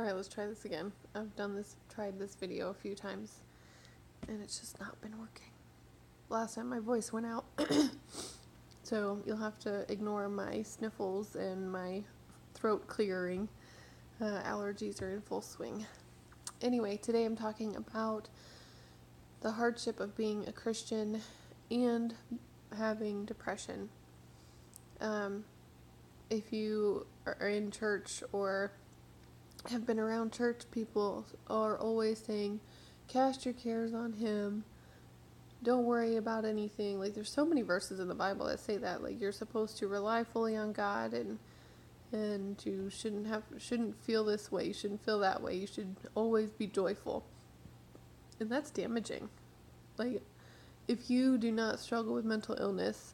Alright, let's try this again. I've tried this video a few times, and it's just not been working. Last time my voice went out, so you'll have to ignore my sniffles and my throat clearing. Allergies are in full swing. Anyway, today I'm talking about the hardship of being a Christian and having depression. If you are in church or have been around church, people are always saying, cast your cares on him, don't worry about anything. Like, there's so many verses in the Bible that say that, like, you're supposed to rely fully on God, and you shouldn't feel this way, you shouldn't feel that way, you should always be joyful. And that's damaging. Like, if you do not struggle with mental illness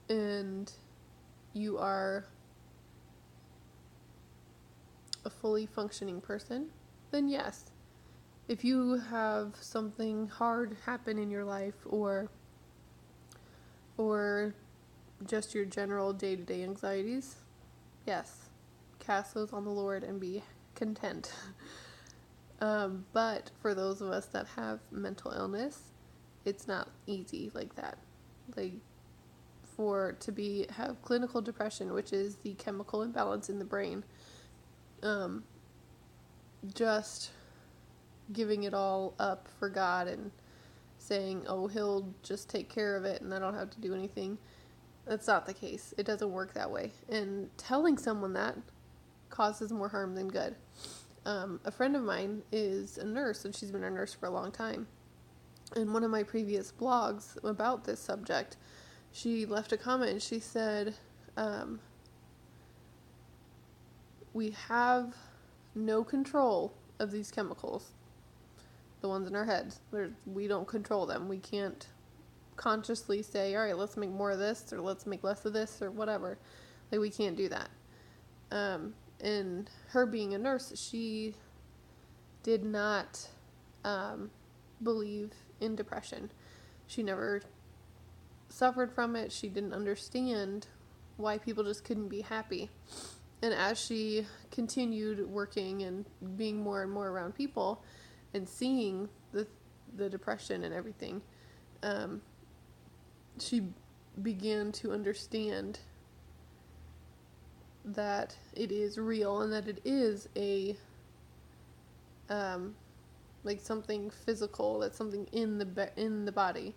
and you are a fully functioning person, then yes. If you have something hard happen in your life, or just your general day-to-day anxieties, yes, cast those on the Lord and be content. But for those of us that have mental illness, it's not easy like that. Like, have clinical depression, which is the chemical imbalance in the brain, just giving it all up for God and saying, oh, he'll just take care of it and I don't have to do anything. That's not the case. It doesn't work that way. And telling someone that causes more harm than good. A friend of mine is a nurse, and she's been a nurse for a long time. In one of my previous blogs about this subject, she left a comment and she said, we have no control of these chemicals, the ones in our heads. We don't control them. We can't consciously say, all right, let's make more of this, or let's make less of this, or whatever. Like, we can't do that. And her being a nurse, she did not believe in depression. She never suffered from it. She didn't understand why people just couldn't be happy. And as she continued working and being more and more around people and seeing the depression and everything, she began to understand that it is real and that it is like something physical, that's something in the body.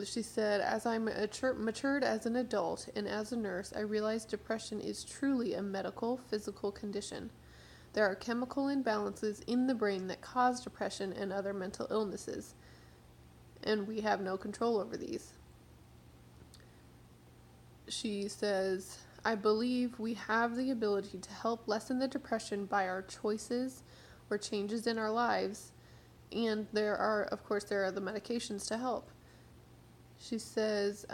She said, as I matured as an adult and as a nurse, I realized depression is truly a medical, physical condition. There are chemical imbalances in the brain that cause depression and other mental illnesses, and we have no control over these. She says, I believe we have the ability to help lessen the depression by our choices or changes in our lives, and there are the medications to help. She says,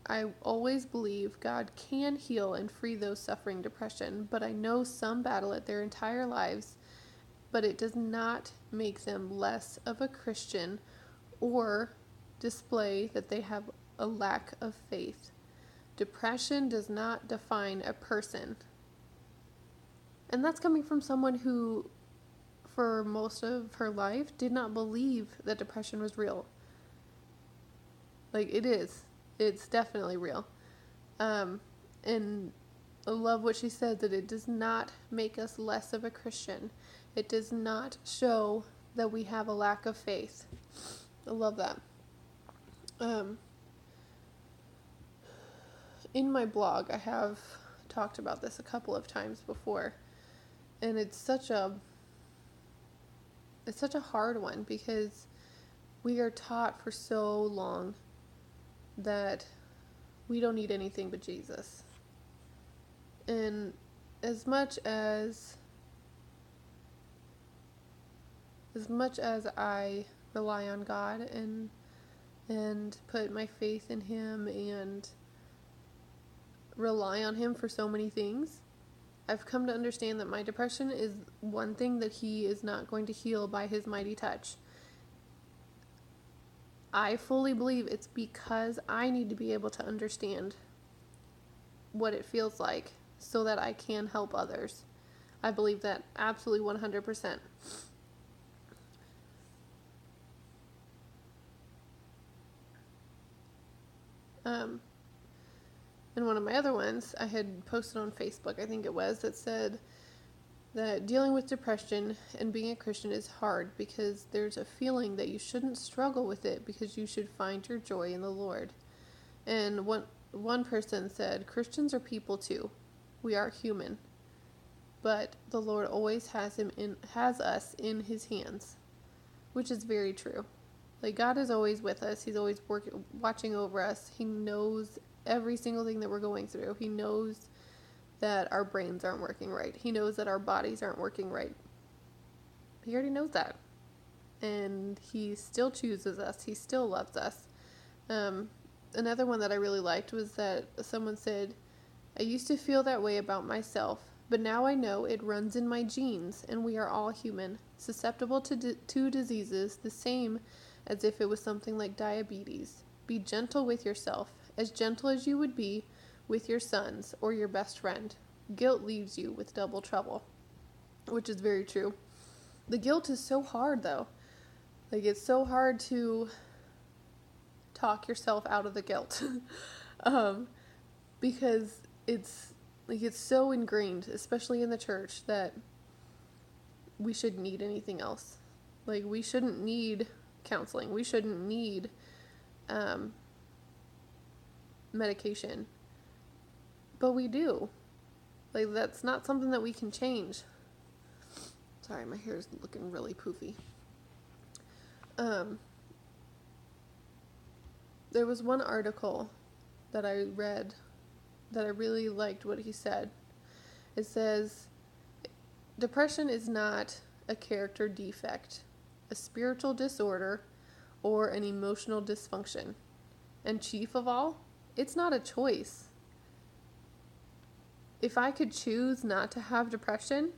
I always believe God can heal and free those suffering depression, but I know some battle it their entire lives, but it does not make them less of a Christian or display that they have a lack of faith. Depression does not define a person. And that's coming from someone who, for most of her life, did not believe that depression was real. Like, it is. It's definitely real. And I love what she said, that it does not make us less of a Christian. It does not show that we have a lack of faith. I love that. In my blog, I have talked about this a couple of times before, and it's such a hard one, because we are taught for so long that we don't need anything but Jesus. And as much as I rely on God and put my faith in him and rely on him for so many things, I've come to understand that my depression is one thing that he is not going to heal by his mighty touch. I fully believe it's because I need to be able to understand what it feels like so that I can help others. I believe that absolutely 100%. And one of my other ones I had posted on Facebook, I think it was, that said that dealing with depression and being a Christian is hard because there's a feeling that you shouldn't struggle with it because you should find your joy in the Lord. And one person said, Christians are people too. We are human. But the Lord always has us in his hands, which is very true. Like, God is always with us. He's always watching over us. He knows every single thing that we're going through. He knows that our brains aren't working right. He knows that our bodies aren't working right. He already knows that. And he still chooses us. He still loves us. Another one that I really liked was that someone said, I used to feel that way about myself, but now I know it runs in my genes, and we are all human, susceptible to diseases the same as if it was something like diabetes. Be gentle with yourself, as gentle as you would be with your sons or your best friend. Guilt leaves you with double trouble, which is very true. The guilt is so hard, though. Like, it's so hard to talk yourself out of the guilt because it's so ingrained, especially in the church, that we shouldn't need anything else. Like, we shouldn't need counseling. We shouldn't need medication. But we do. Like, that's not something that we can change. Sorry, my hair is looking really poofy. There was one article that I read that I really liked what he said. It says, depression is not a character defect, a spiritual disorder, or an emotional dysfunction. And chief of all, it's not a choice. If I could choose not to have depression,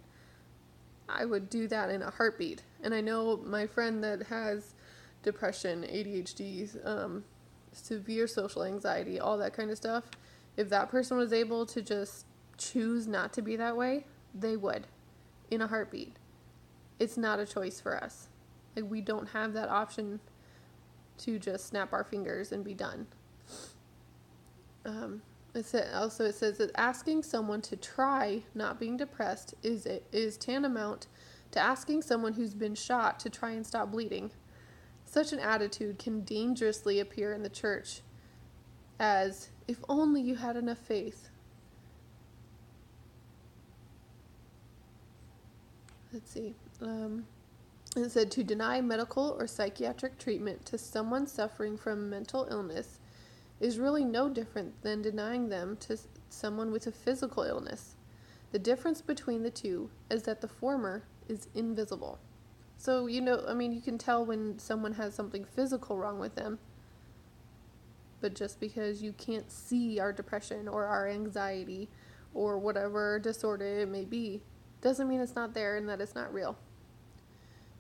I would do that in a heartbeat. And I know my friend that has depression, ADHD, severe social anxiety, all that kind of stuff, if that person was able to just choose not to be that way, they would, in a heartbeat. It's not a choice for us. Like, we don't have that option to just snap our fingers and be done. It says that asking someone to try not being depressed is tantamount to asking someone who's been shot to try and stop bleeding. Such an attitude can dangerously appear in the church as, if only you had enough faith. Let's see. It said, to deny medical or psychiatric treatment to someone suffering from mental illness is really no different than denying them to someone with a physical illness. The difference between the two is that the former is invisible. So, you can tell when someone has something physical wrong with them, but just because you can't see our depression or our anxiety or whatever disorder it may be, doesn't mean it's not there and that it's not real.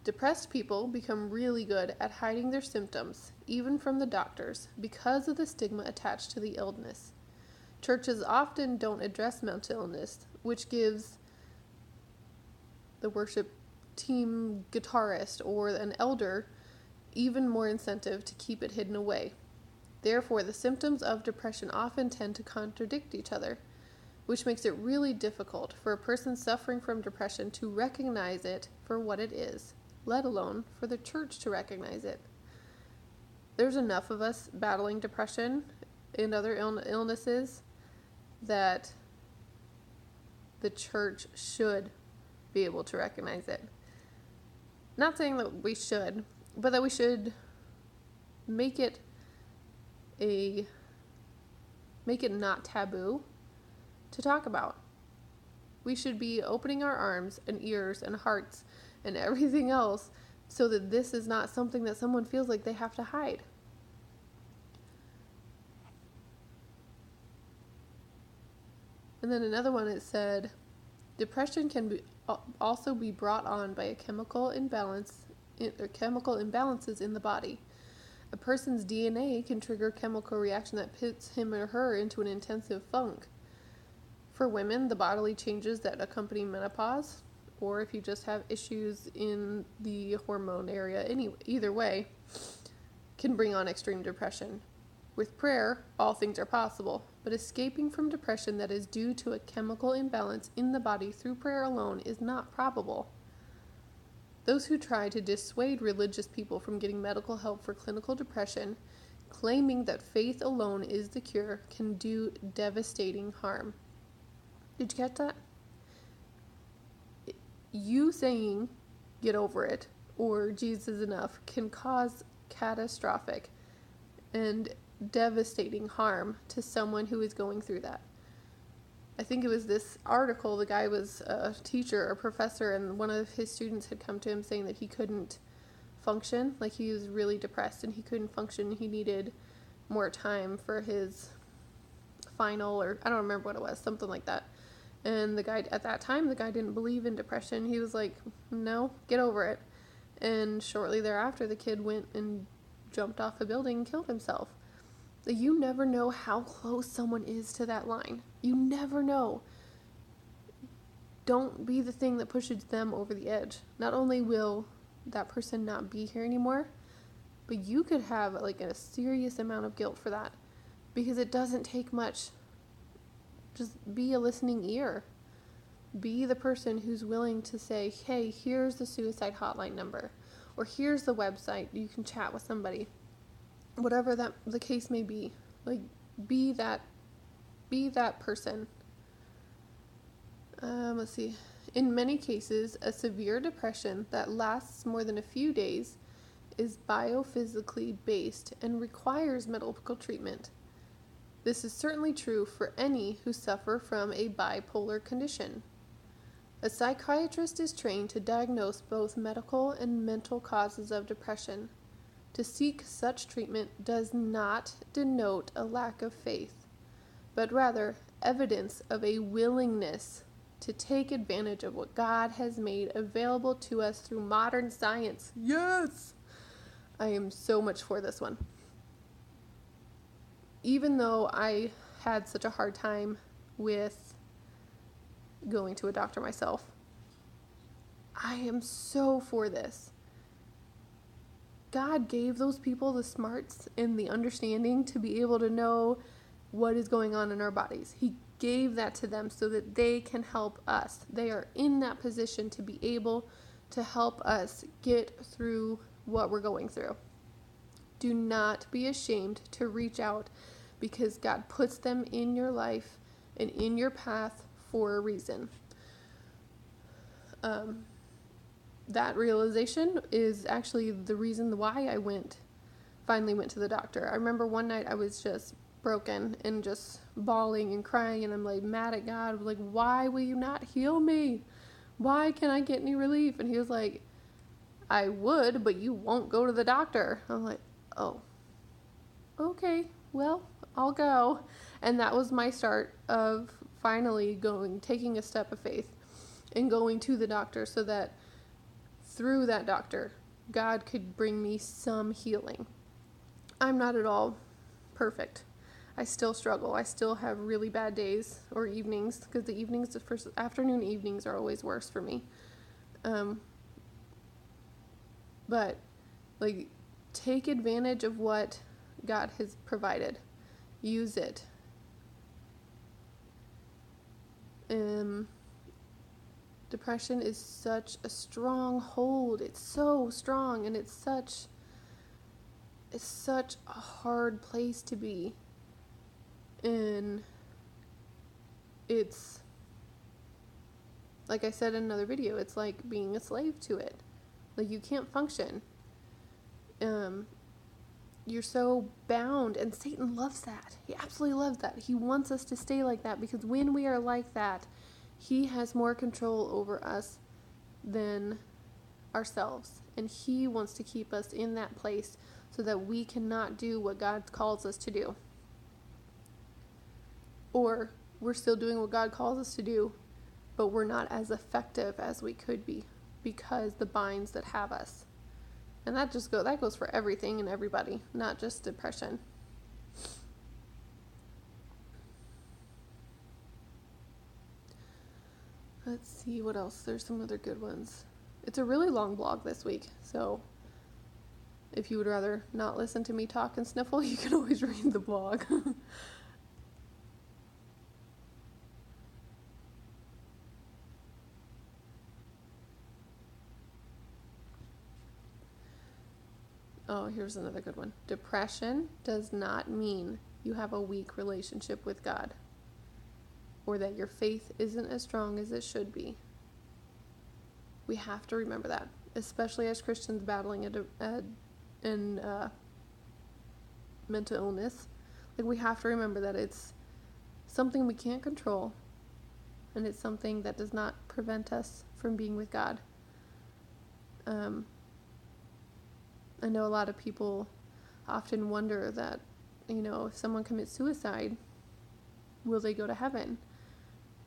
Depressed people become really good at hiding their symptoms, even from the doctors, because of the stigma attached to the illness. Churches often don't address mental illness, which gives the worship team guitarist or an elder even more incentive to keep it hidden away. Therefore, the symptoms of depression often tend to contradict each other, which makes it really difficult for a person suffering from depression to recognize it for what it is, let alone for the church to recognize it. There's enough of us battling depression and other illnesses that the church should be able to recognize it. Not saying that we should, but that we should make it not taboo to talk about. We should be opening our arms and ears and hearts and everything else so that this is not something that someone feels like they have to hide. And then another one, it said, depression can also be brought on by a chemical imbalances in the body. A person's DNA can trigger a chemical reaction that puts him or her into an intensive funk. For women, the bodily changes that accompany menopause, or if you just have issues in the hormone area, either way, can bring on extreme depression. With prayer, all things are possible, but escaping from depression that is due to a chemical imbalance in the body through prayer alone is not probable. Those who try to dissuade religious people from getting medical help for clinical depression, claiming that faith alone is the cure, can do devastating harm. Did you get that? You saying, get over it, or Jesus is enough, can cause catastrophic and devastating harm to someone who is going through that. I think it was this article, the guy was a teacher, a professor, and one of his students had come to him saying that he couldn't function, like he was really depressed and he couldn't function, he needed more time for his final, or I don't remember what it was, something like that. And the guy, at that time, the guy didn't believe in depression. He was like, no, get over it. And shortly thereafter, the kid went and jumped off a building and killed himself. You never know how close someone is to that line. You never know. Don't be the thing that pushes them over the edge. Not only will that person not be here anymore, but you could have like a serious amount of guilt for that, because it doesn't take much. Just be a listening ear. Be the person who's willing to say, hey, here's the suicide hotline number, or here's the website, you can chat with somebody. Whatever that the case may be. Like, be that person. Let's see. In many cases, a severe depression that lasts more than a few days is biophysically based and requires medical treatment. This is certainly true for any who suffer from a bipolar condition. A psychiatrist is trained to diagnose both medical and mental causes of depression. To seek such treatment does not denote a lack of faith, but rather evidence of a willingness to take advantage of what God has made available to us through modern science. Yes! I am so much for this one. Even though I had such a hard time with going to a doctor myself, I am so for this. God gave those people the smarts and the understanding to be able to know what is going on in our bodies. He gave that to them so that they can help us. They are in that position to be able to help us get through what we're going through. Do not be ashamed to reach out, because God puts them in your life and in your path for a reason. That realization is actually the reason why I finally went to the doctor. I remember one night I was just broken and just bawling and crying, and I'm like mad at God, like, why will you not heal me? Why can't I get any relief? And he was like, I would, but you won't go to the doctor. I'm like, oh, okay, well, I'll go. And that was my start of finally taking a step of faith and going to the doctor, so that through that doctor, God could bring me some healing. I'm not at all perfect. I still struggle. I still have really bad days or evenings, because the first afternoon evenings are always worse for me. But like, take advantage of what God has provided. Use it. Depression is such a stronghold. It's so strong, and it's such a hard place to be. And it's, like I said in another video, it's like being a slave to it. Like, you can't function. You're so bound, and Satan loves that. He absolutely loves that. He wants us to stay like that, because when we are like that, he has more control over us than ourselves, and he wants to keep us in that place so that we cannot do what God calls us to do. Or we're still doing what God calls us to do, but we're not as effective as we could be, because the binds that have us. And that goes for everything and everybody, not just depression. Let's see what else. There's some other good ones. It's a really long blog this week, so if you would rather not listen to me talk and sniffle, you can always read the blog. Oh, here's another good one. Depression does not mean you have a weak relationship with God, or that your faith isn't as strong as it should be. We have to remember that, especially as Christians battling mental illness. Like, we have to remember that it's something we can't control, and it's something that does not prevent us from being with God. I know a lot of people often wonder that, if someone commits suicide, will they go to heaven?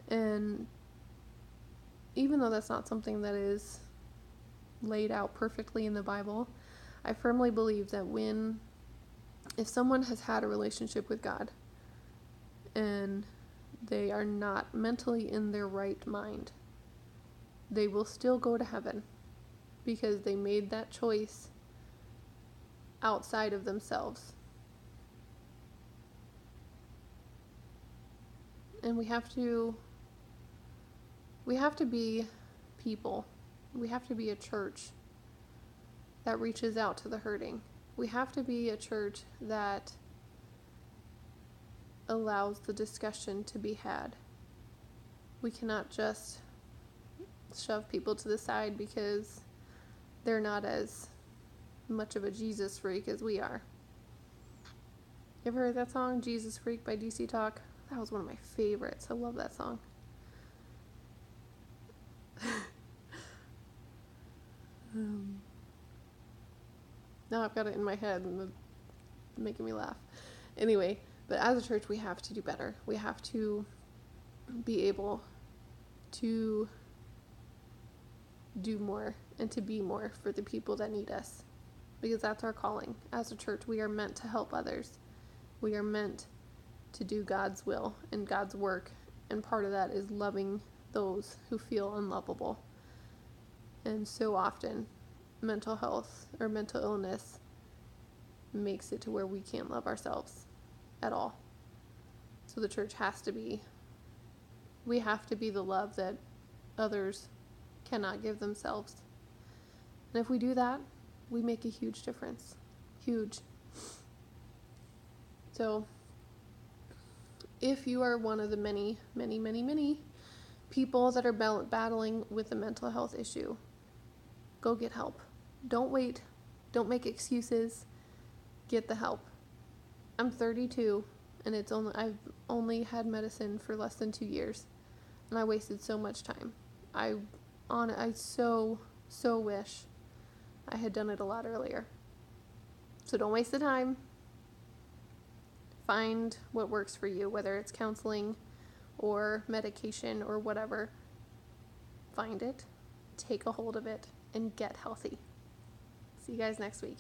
And even though that's not something that is laid out perfectly in the Bible, I firmly believe that if someone has had a relationship with God and they are not mentally in their right mind, they will still go to heaven because they made that choice outside of themselves. And we have to be people. We have to be a church that reaches out to the hurting. We have to be a church that allows the discussion to be had. We cannot just shove people to the side because they're not as much of a Jesus freak as we are. You ever heard that song, Jesus Freak by DC Talk? That was one of my favorites. I love that song. Now I've got it in my head and it's making me laugh. Anyway, but as a church, we have to do better. We have to be able to do more and to be more for the people that need us, because that's our calling. As a church, we are meant to help others. We are meant to do God's will and God's work, and part of that is loving those who feel unlovable. And so often, mental health or mental illness makes it to where we can't love ourselves at all. So the church we have to be the love that others cannot give themselves. And if we do that, we make a huge difference. Huge. So, if you are one of the many, many, many, many people that are battling with a mental health issue, go get help. Don't wait. Don't make excuses. Get the help. I'm 32, and I've only had medicine for less than 2 years, and I wasted so much time. I so wish I had done it a lot earlier. So don't waste the time. Find what works for you, whether it's counseling or medication or whatever. Find it, take a hold of it, and get healthy. See you guys next week.